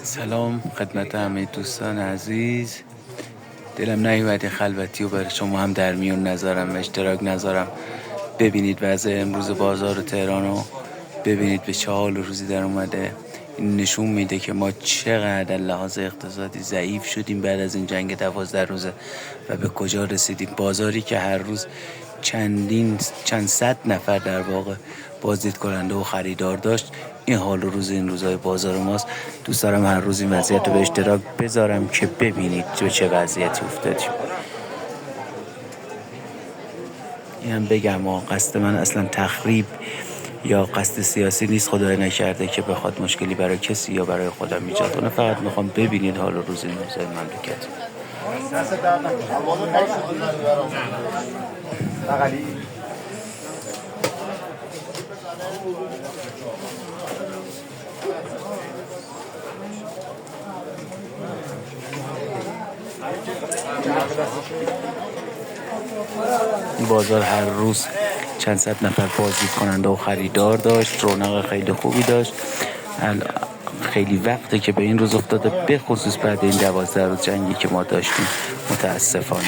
سلام خدمت همه دوستان عزیز. دلم نیومد خلوتی رو برای شما هم در میون نذارم، اشتراک نذارم. ببینید وضع امروز بازار تهران رو، ببینید به چه حال روزی در اومده. این نشون میده که ما چقدر لحاظ اقتصادی ضعیف شدیم بعد از این جنگ 12 روزه و به کجا رسیدیم. بازاری که هر روز چند صد نفر در واقع بازدید کننده و خریدار داشت، این حال و روز این روزهای بازار ماست. دوست دارم هر روز این وضعیت رو به اشتراک بذارم که ببینید چه وضعیتی افتادیم. اینم بگم قصد من اصلا تخریب یا قصد سیاسی نیست، خدای نکرده که بخواد مشکلی برای کسی یا برای خودم ایجاد کنه. فقط میخوام ببینید حال و روز این روزهای مملکت. این بازار هر روز چند صد نفر بازدید کننده و خریدار داشت، رونق خیلی خوبی داشت. خیلی وقته که به این روز افتاده، به خصوص بعد این 12 روز جنگی که ما داشتیم متاسفانه.